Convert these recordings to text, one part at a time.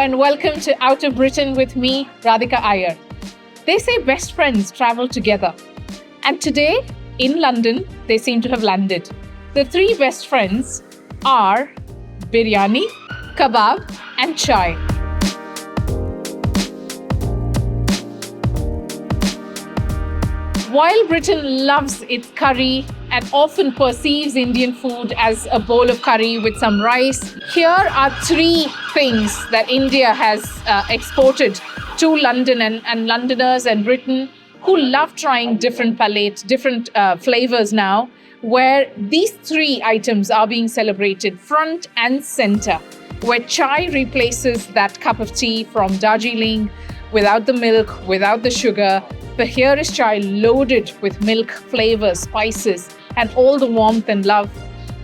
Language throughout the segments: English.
and welcome to Out of Britain with me, Radhika Iyer. They say best friends travel together. And today, in London, they seem to have landed. The three best friends are biryani, kebab, and chai. While Britain loves its curry and often perceives Indian food as a bowl of curry with some rice, here are three things that India has exported to London and Londoners and Britain who love trying different palates, different flavors now, where these three items are being celebrated front and center, where chai replaces that cup of tea from Darjeeling without the milk, without the sugar. But here is chai loaded with milk, flavors, spices, and all the warmth and love.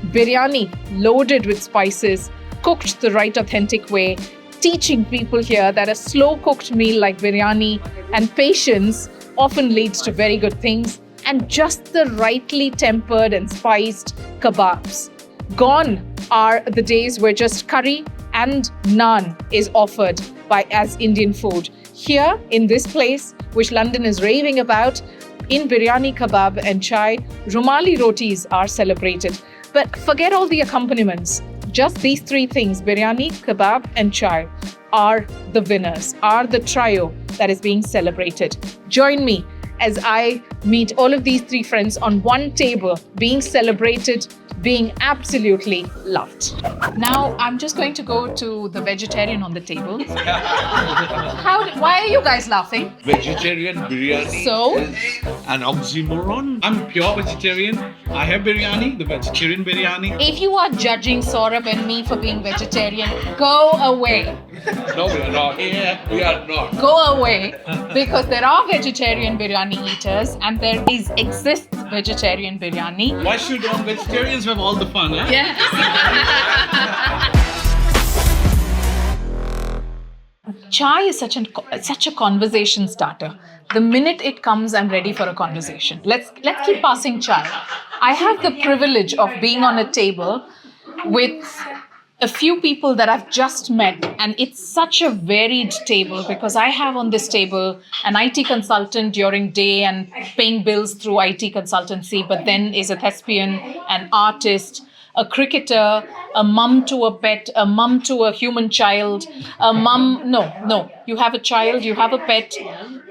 Biryani loaded with spices, cooked the right authentic way, teaching people here that a slow-cooked meal like biryani and patience often leads to very good things, and just the rightly tempered and spiced kebabs. Gone are the days where just curry and naan is offered as Indian food. Here, in this place, which London is raving about, in biryani, kebab and chai, rumali rotis are celebrated. But forget all the accompaniments. Just these three things, biryani, kebab and chai, are the winners, are the trio that is being celebrated. Join me as I meet all of these three friends on one table, being celebrated, being absolutely loved. Now, I'm just going to go to the vegetarian on the table. Why are you guys laughing? Vegetarian biryani is an oxymoron. I'm pure vegetarian. I have biryani, the vegetarian biryani. If you are judging Saurabh and me for being vegetarian, go away. No, we are not. Yeah, we are not. Go away, because there are vegetarian biryani eaters and there exists vegetarian biryani. Why should all vegetarians have all the fun, eh? Yes. Chai is such a conversation starter. The minute it comes, I'm ready for a conversation. Let's keep passing chai. I have the privilege of being on a table with a few people that I've just met, and it's such a varied table because I have on this table an IT consultant during day and paying bills through IT consultancy, but then is a thespian, an artist, a cricketer, a mum to a pet, a mum to a human child, you have a child, you have a pet,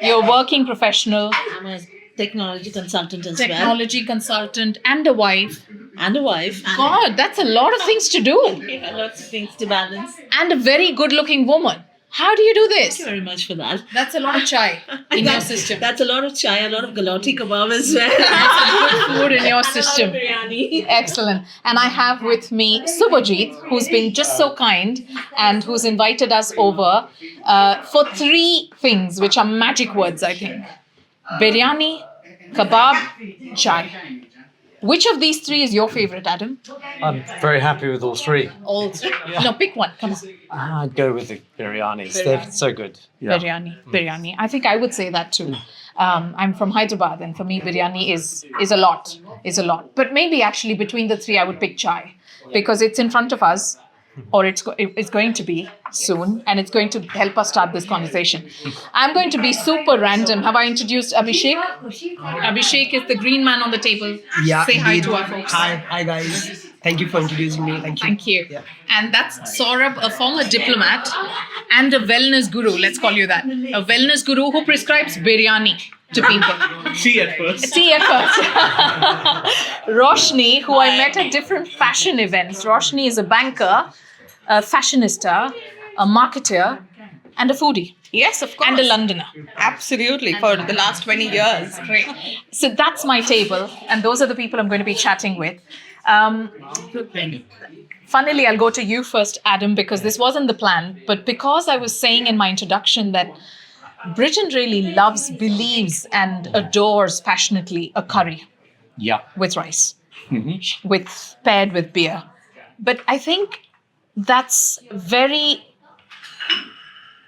you're a working professional. I'm a technology consultant as well. Technology consultant and a wife. God, that's a lot of things to do. Yeah, lots of things to balance. And a very good-looking woman. How do you do this? Thank you very much for that. That's a lot of chai in your system. That's a lot of chai, a lot of galati kebab as well. That's good food in your system. Biryani. Excellent. And I have with me Subhajit, who's been just so kind and who's invited us over for three things, which are magic words, I think. Biryani, kebab, chai. Which of these three is your favorite, Adam? I'm very happy with all three. All three. No, pick one. Come on. I'd go with the biryanis. They're so good. Yeah. Biryani. I think I would say that too. I'm from Hyderabad, and for me, biryani is a lot. But maybe actually between the three, I would pick chai because it's in front of us, or it's going to be soon, and it's going to help us start this conversation. I'm going to be super random. Have I introduced Abhishek? Abhishek is the green man on the table. Yeah, Say hi indeed. to our folks. Hi guys. Thank you for introducing me. Thank you. Yeah. And that's Saurabh, a former diplomat and a wellness guru. Let's call you that. A wellness guru who prescribes biryani to people. See at first. Roshni, who I met at different fashion events. Roshni is a banker, a fashionista, a marketer, and a foodie. Yes, of course. And a Londoner. Absolutely, for the last 20 years. Great. So that's my table, and those are the people I'm going to be chatting with. Funnily, I'll go to you first, Adam, because this wasn't the plan, but because I was saying in my introduction that Britain really loves, believes, and adores passionately a curry. Yeah. With rice, paired with beer. But I think that's very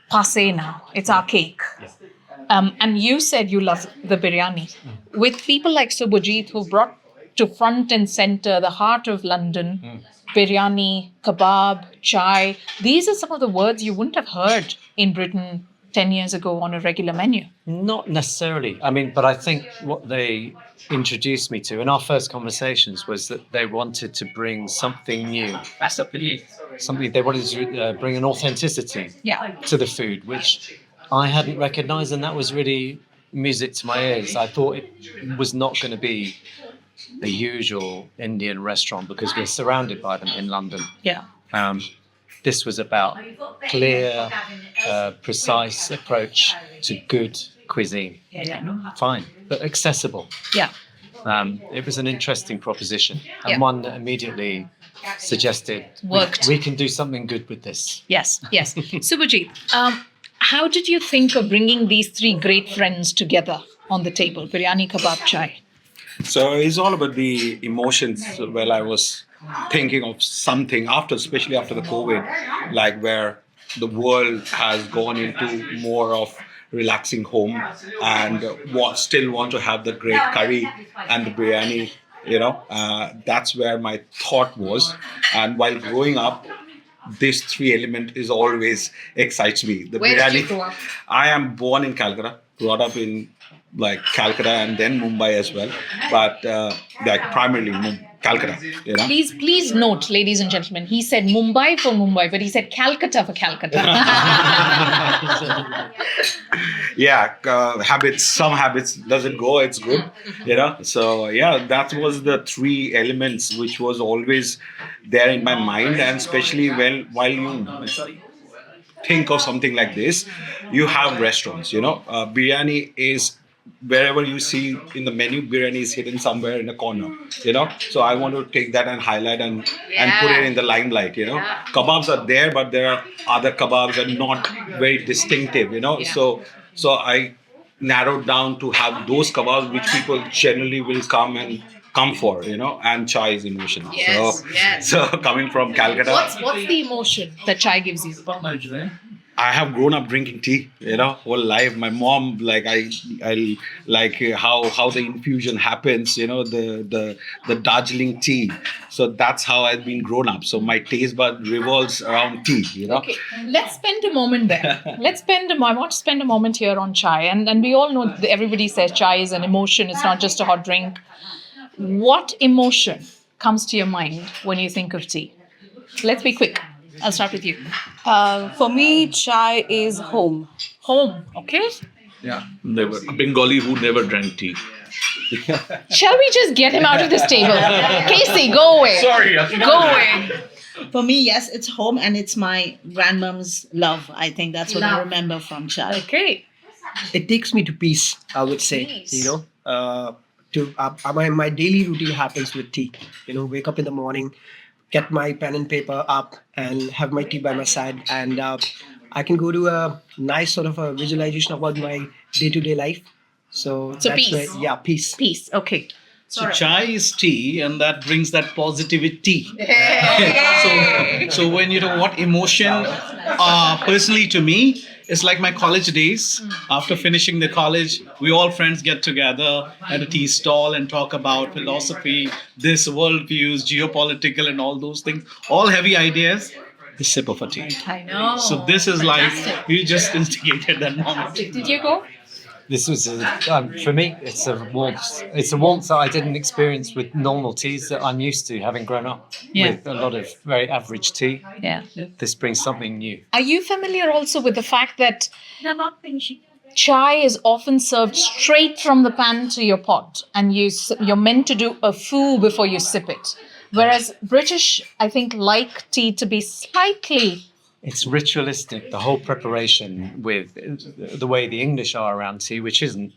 passé now. It's archaic. And you said you love the biryani. With people like Subhajit who brought to front and center, the heart of London. Biryani, kebab, chai. These are some of the words you wouldn't have heard in Britain 10 years ago on a regular menu. Not necessarily. I mean, but I think what they introduced me to in our first conversations was that they wanted to bring something new. Something they wanted to bring an authenticity to the food, which I hadn't recognized, and that was really music to my ears. I thought it was not going to be the usual Indian restaurant because we're surrounded by them in London. Yeah. This was about clear, precise approach to good cuisine. Fine, but accessible. Yeah. It was an interesting proposition and Yeah. one that immediately suggested Worked. we can do something good with this. Yes. Subhajit, how did you think of bringing these three great friends together on the table? Biryani, kebab, chai. So it's all about the emotions. Well, I was thinking of something especially after the COVID, like where the world has gone into more of relaxing home and still want to have the great curry and the biryani. That's where my thought was. And while growing up, this three element is always excites me. The Where biryani. did you grow up? I am born in Calcutta, brought up in Calcutta and then Mumbai as well, but primarily Calcutta. Please note, ladies and gentlemen, he said Mumbai for Mumbai, but he said Calcutta for Calcutta. Some habits doesn't go, it's good, So that was the three elements which was always there in my mind, and especially while you think of something like this, you have restaurants, biryani is wherever you see in the menu, biryani is hidden somewhere in a corner, So I want to take that and highlight and put it in the limelight, Kebabs are there, but there are other kebabs that are not very distinctive, So I narrowed down to have those kebabs which people generally will come for, and chai is emotion. So coming from Calcutta. What's the emotion that chai gives you? I have grown up drinking tea, whole life. My mom, I like how the infusion happens, the Darjeeling tea. So that's how I've been grown up. So my taste bud revolves around tea, Okay, let's spend a moment there. I want to spend a moment here on chai. And we all know that everybody says chai is an emotion. It's not just a hot drink. What emotion comes to your mind when you think of tea? Let's be quick. I'll start with you. For me, chai is home. Home, okay? Yeah, never. A Bengali who never drank tea. Shall we just get him out of this table? Casey, go away. Sorry. Go away. For me, yes, it's home and it's my grandmom's love. I think that's what I remember from chai. Okay. It takes me to peace, I would say. Peace. My daily routine happens with tea. Wake up in the morning, get my pen and paper up and have my tea by my side, and I can go to a nice sort of a visualization about my day-to-day life. So that's peace. Peace. Peace, okay. So chai is tea, and that brings that positivity. So when what emotion, personally to me, it's like my college days. After finishing the college, we all friends get together at a tea stall and talk about philosophy, this worldviews, geopolitical, and all those things. All heavy ideas. The sip of a tea. I know. So this is you just instigated that moment. Did you go? This was for me. It's a warmth. It's a warmth that I didn't experience with normal teas that I'm used to, having grown up with a lot of very average tea. Yeah. This brings something new. Are you familiar also with the fact that chai is often served straight from the pan to your pot, and you're meant to do a foo before you sip it, whereas British, I think, like tea to be slightly. It's ritualistic, the whole preparation with the way the English are around tea, which isn't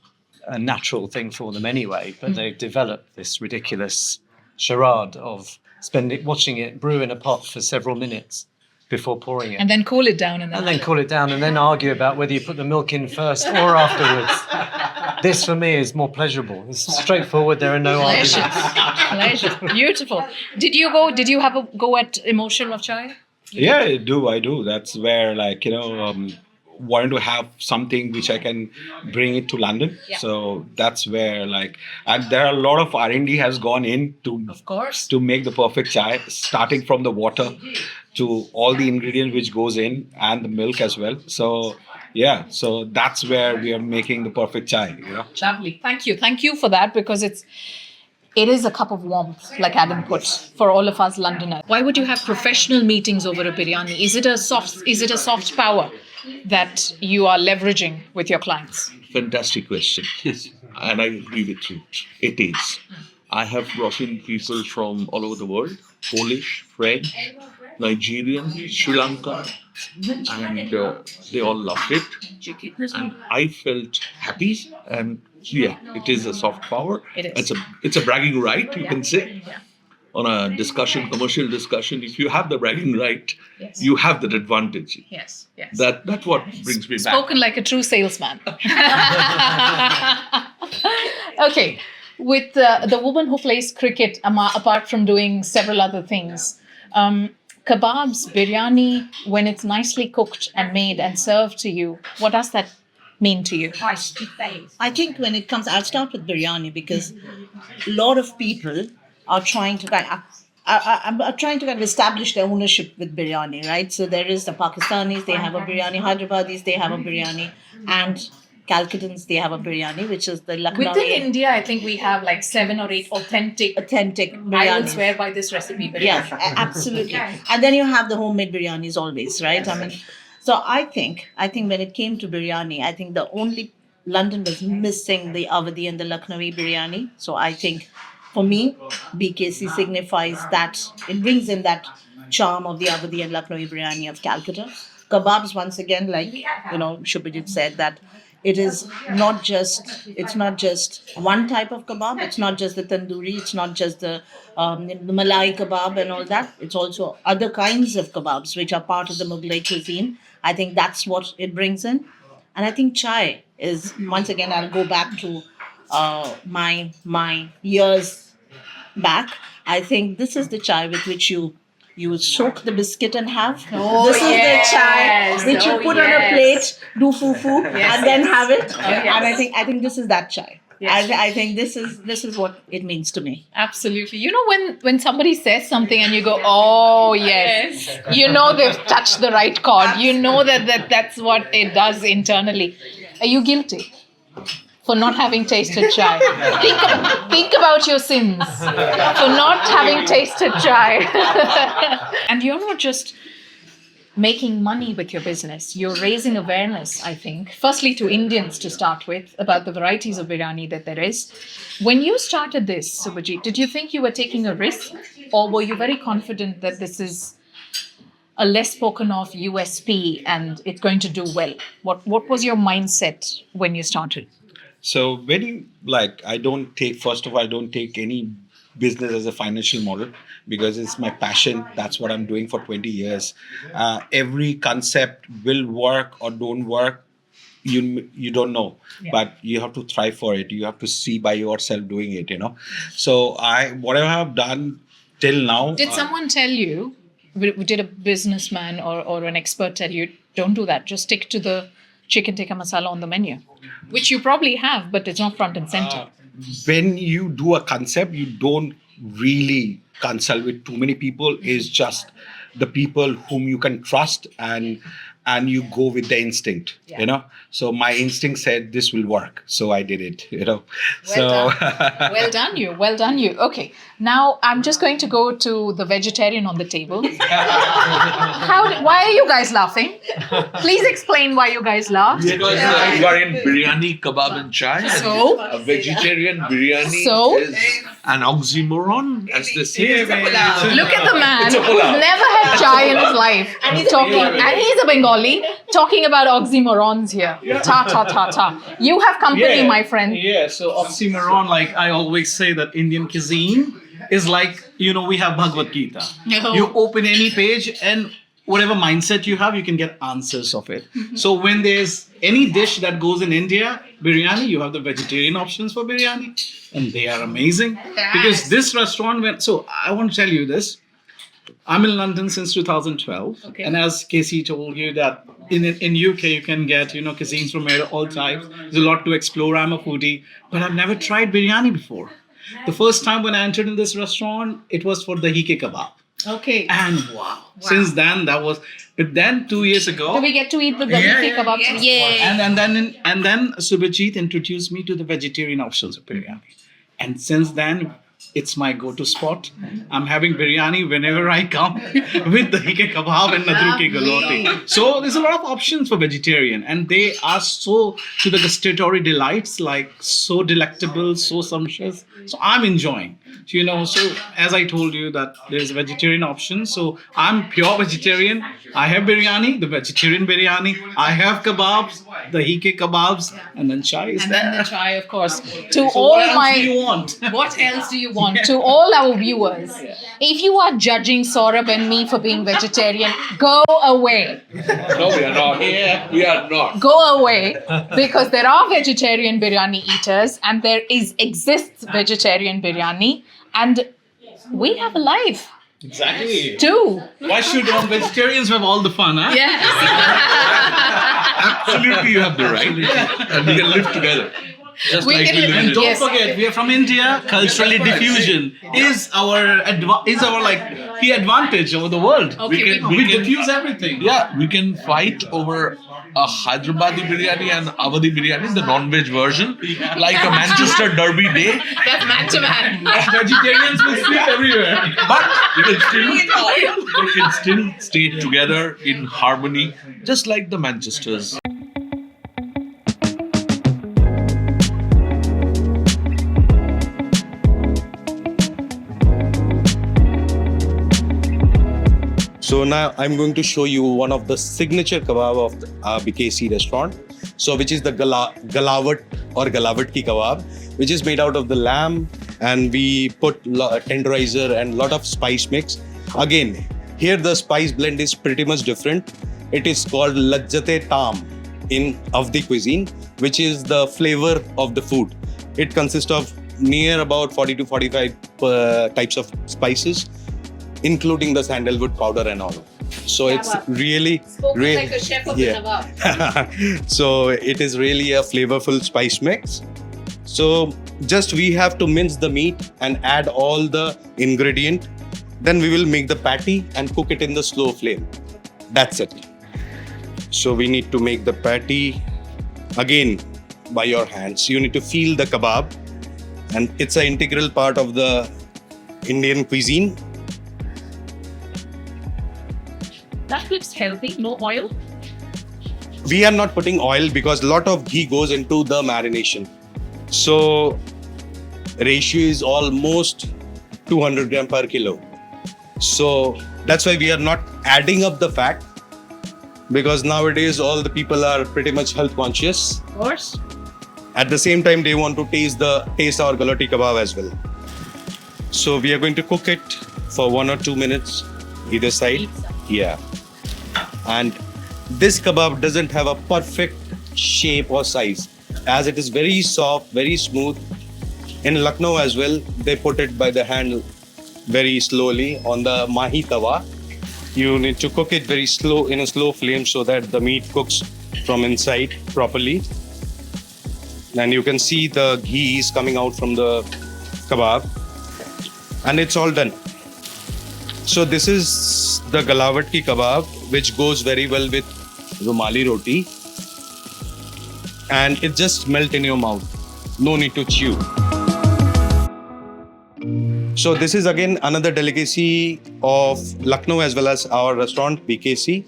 a natural thing for them anyway, but they've developed this ridiculous charade of watching it brew in a pot for several minutes before pouring it. And then cool it down. And then cool it down and then argue about whether you put the milk in first or afterwards. This for me is more pleasurable. It's straightforward, there are no arguments. Pleasure. Beautiful. Did you have a go at emotion of chai? Yeah, I do. That's where wanted to have something which I can bring it to London. Yeah. So that's where and there are a lot of R&D has gone in Of course. to make the perfect chai, starting from the water to all the ingredients which goes in and the milk as well. So yeah, so that's where we are making the perfect chai. Lovely. Thank you. Thank you for that, because it is a cup of warmth, like Adam put, for all of us Londoners. Why would you have professional meetings over a biryani? Is it a soft power that you are leveraging with your clients? Fantastic question. Yes. And I agree with you. It is. I have brought in people from all over the world, Polish, French, Nigerian, Sri Lanka, and they all loved it. And I felt happy. And yeah, it is a soft power. It is. It's a bragging right, you can say. On a discussion, commercial discussion, if you have the bragging right, Yes. you have that advantage. Yes. That's what brings me back. Spoken like a true salesman. Okay. With the woman who plays cricket, apart from doing several other things, kebabs, biryani, when it's nicely cooked and made and served to you, what does that mean to you? I think when it comes, I'll start with biryani because a lot of people are trying to are trying to kind of establish their ownership with biryani, right? So there is the Pakistanis, they have a biryani, Hyderabadis, they have a biryani, and Calcuttans, they have a biryani, which is the Lucknowi. Within India, I think we have like 7 or 8 authentic biryani. I would swear by this recipe. Biryani. Yes, absolutely. And then you have the homemade biryanis always, right? I mean, so I think when it came to biryani, I think the only London was missing the Awadhi and the Lucknowi biryani. So I think for me, BKC signifies that it brings in that charm of the Awadhi and Lucknowi biryani of Calcutta. Kebabs, once again, like Shubhajit said, that it's not just one type of kebab. It's not just the tandoori. It's not just the malai kebab and all that. It's also other kinds of kebabs which are part of the Mughlai cuisine. I think that's what it brings in. And I think chai is, once again, I'll go back to my years back. I think this is the chai with which you soak the biscuit and have. This is the chai which you put on a plate, do fufu, and then have it. And I think this is that chai. Yes. I think this is what it means to me. Absolutely. You know, when somebody says something and you go, oh yes, you know they've touched the right chord. You know that's what it does internally. Are you guilty for not having tasted chai? Think about your sins for not having tasted chai. And you're not just making money with your business. You're raising awareness, I think, firstly to Indians to start with, about the varieties of biryani that there is. When you started this, Subhajit, did you think you were taking a risk, or were you very confident that this is a less spoken of USP and it's going to do well? What was your mindset when you started? So when you I don't take any business as a financial model because it's my passion. That's what I'm doing for 20 years. Every concept will work or don't work. You don't know, but you have to try for it. You have to see by yourself doing it. So whatever I've done till now. Did someone tell you? Did a businessman or an expert tell you, don't do that? Just stick to the chicken tikka masala on the menu, which you probably have, but it's not front and center. When you do a concept, you don't really consult with too many people. It's just the people whom you can trust, and you go with the instinct. So my instinct said this will work, so I did it. Well done you. Okay, now I'm just going to go to the vegetarian on the table. Why are you guys laughing? Please explain why you guys laughed. Because you are in biryani, kebab and chai. So? A vegetarian biryani is an oxymoron, as they say. Look at the man who's never had chai in his life, and he's a Bengali, talking about oxymorons here. Ta. You have company, my friend. Yeah, so oxymoron, like I always say that Indian cuisine is like, we have Bhagavad Gita. No. You open any page and whatever mindset you have, you can get answers of it. So when there's any dish that goes in India, biryani, you have the vegetarian options for biryani, and they are amazing. Because this restaurant so I want to tell you this, I'm in London since 2012, Okay. and as Casey told you that in UK you can get cuisines from all types. There's a lot to explore. I'm a foodie, but I've never tried biryani before. The first time when I entered in this restaurant, it was for the hike kebab, Okay. and wow. Since then that was. But then 2 years ago. Do we get to eat the Yeah, kebabs? Yeah. And then Subhajit introduced me to the vegetarian options of biryani, and since then it's my go-to spot. I'm having biryani whenever I come with the hike kebab and nadru ki galoti. So there's a lot of options for vegetarian, and they are so to the gustatory delights, like so delectable, so sumptuous. So I'm enjoying. So as I told you that there's vegetarian options. So I'm pure vegetarian. I have biryani, the vegetarian biryani. I have kebabs, the hike kebabs, and then chai is And there. then the chai, of course. To So all what else my do you want? What else do you want? To all our viewers, if you are judging Saurabh and me for being vegetarian, go away. No, we are not. Yeah. We are not. Go away, because there are vegetarian biryani eaters and there exists vegetarian biryani, and we have a life Exactly. too. Why should vegetarians have all the fun, huh? Yes. Absolutely, you have the right. And we can live together. Just We like can we live live in And don't Yes. forget, we are from India. Culturally, diffusion is our key advantage over the world. Okay. We diffuse everything. Yeah, we can fight over a Hyderabadi biryani and Awadhi biryani, the non-veg version, like a Manchester Derby day. That's man to man. Vegetarians will sleep everywhere. But we can still stay together in harmony, just like the Manchesters. So now I'm going to show you one of the signature kebab of the BKC restaurant. So which is the galavat or galavat ki kebab, which is made out of the lamb, and we put tenderizer and lot of spice mix. Again, here the spice blend is pretty much different. It is called lajjate tam in Avdi cuisine, which is the flavor of the food. It consists of near about 40 to 45 types of spices, including the sandalwood powder and all. So it's really, Like a chef of the kebab. so it is really a flavorful spice mix. So just we have to mince the meat and add all the ingredient. Then we will make the patty and cook it in the slow flame. That's it. So we need to make the patty again by your hands. You need to feel the kebab, and it's an integral part of the Indian cuisine. That looks healthy. No oil. We are not putting oil because a lot of ghee goes into the marination. So ratio is almost 200 gram per kilo. So that's why we are not adding up the fat, because nowadays all the people are pretty much health conscious. Of course. At the same time, they want to taste our galati kebab as well. So we are going to cook it for 1 or 2 minutes either side. Yeah. And this kebab doesn't have a perfect shape or size, as it is very soft, very smooth. In Lucknow as well, they put it by the hand very slowly on the mahi tawa. You need to cook it very slow in a slow flame so that the meat cooks from inside properly. And you can see the ghee is coming out from the kebab, and it's all done. So this is the galavat ki kebab, which goes very well with rumali roti, and it just melt in your mouth. No need to chew. So this is again another delicacy of Lucknow as well as our restaurant BKC.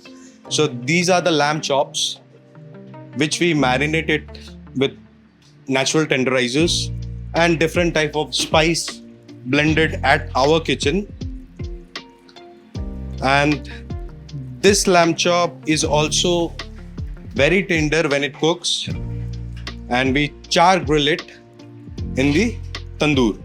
So these are the lamb chops, which we marinated with natural tenderizers and different type of spice blended at our kitchen. And this lamb chop is also very tender when it cooks, and we char grill it in the tandoor.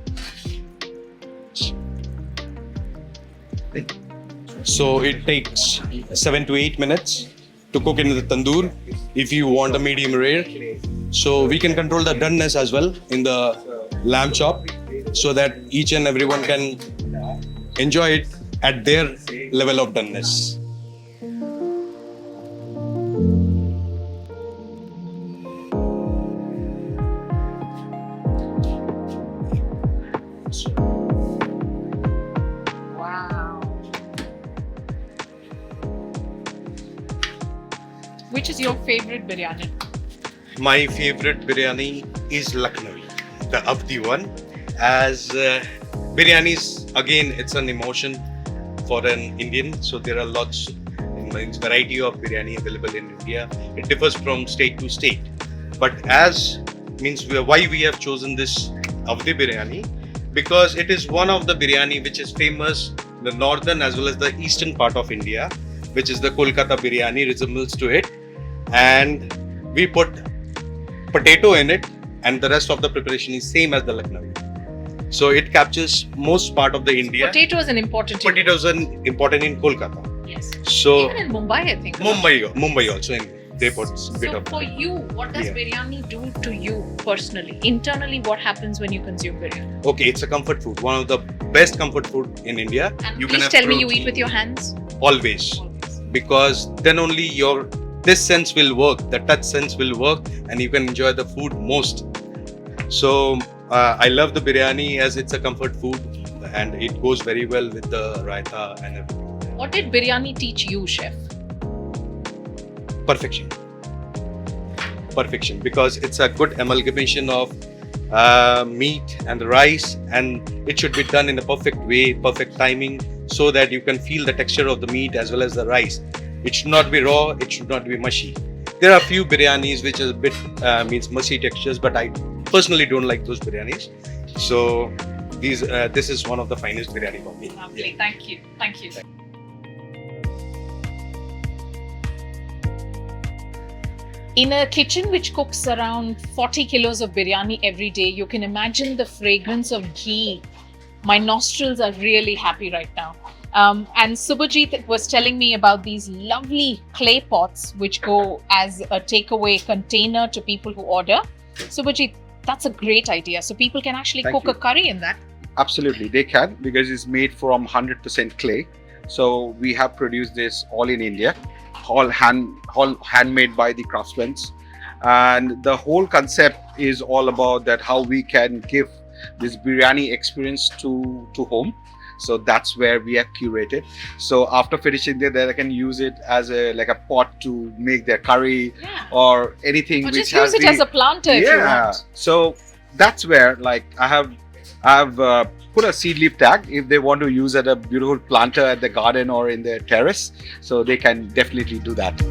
So it takes 7 to 8 minutes to cook in the tandoor if you want a medium rare. So we can control the doneness as well in the lamb chop so that each and everyone can enjoy it at their level of doneness. Wow. Which is your favorite biryani? My favorite biryani is Lucknowi, the Avdi one. As biryanis, again, it's an emotion for an Indian. So there are lots, variety of biryani available in India. It differs from state to state. But why we have chosen this Avdi biryani, because it is one of the biryani which is famous in the northern as well as the eastern part of India, which is the Kolkata biryani, resembles to it. And we put potato in it, and the rest of the preparation is same as the Lucknowi. So it captures most part of the India. Potato is an important. Potatoes are important in Kolkata. Yes. So Even in Mumbai, I think. Mumbai also, they put a bit So of. for you, what does Yeah. biryani do to you personally? Internally, what happens when you consume biryani? Okay, it's a comfort food. One of the best comfort food in India. And You can please have tell me you protein. eat with your hands. Always, because then only this sense will work, the touch sense will work, and you can enjoy the food most. So I love the biryani as it's a comfort food, and it goes very well with the raita and everything. What did biryani teach you, chef? Perfection. Perfection, because it's a good amalgamation of meat and the rice, and it should be done in a perfect way, perfect timing, so that you can feel the texture of the meat as well as the rice. It should not be raw, it should not be mushy. There are a few biryanis which is a bit mushy textures, but I personally don't like those biryanis. So this is one of the finest biryani for me. Lovely. Thank you. Thank you. In a kitchen which cooks around 40 kilos of biryani every day, you can imagine the fragrance of ghee. My nostrils are really happy right now. And Subhajit was telling me about these lovely clay pots which go as a takeaway container to people who order. Subhajit, that's a great idea. So people can actually Thank cook you. a curry in that. Absolutely, they can, because it's made from 100% clay. So we have produced this all in India, all handmade by the craftsmen. And the whole concept is all about that how we can give this biryani experience to home. So that's where we are curated. So after finishing there, they can use it as a pot to make their curry or anything Or which just use it as a planter if you want. So that's where I've put a seed leaf tag if they want to use at a beautiful planter at the garden or in their terrace. So they can definitely do that.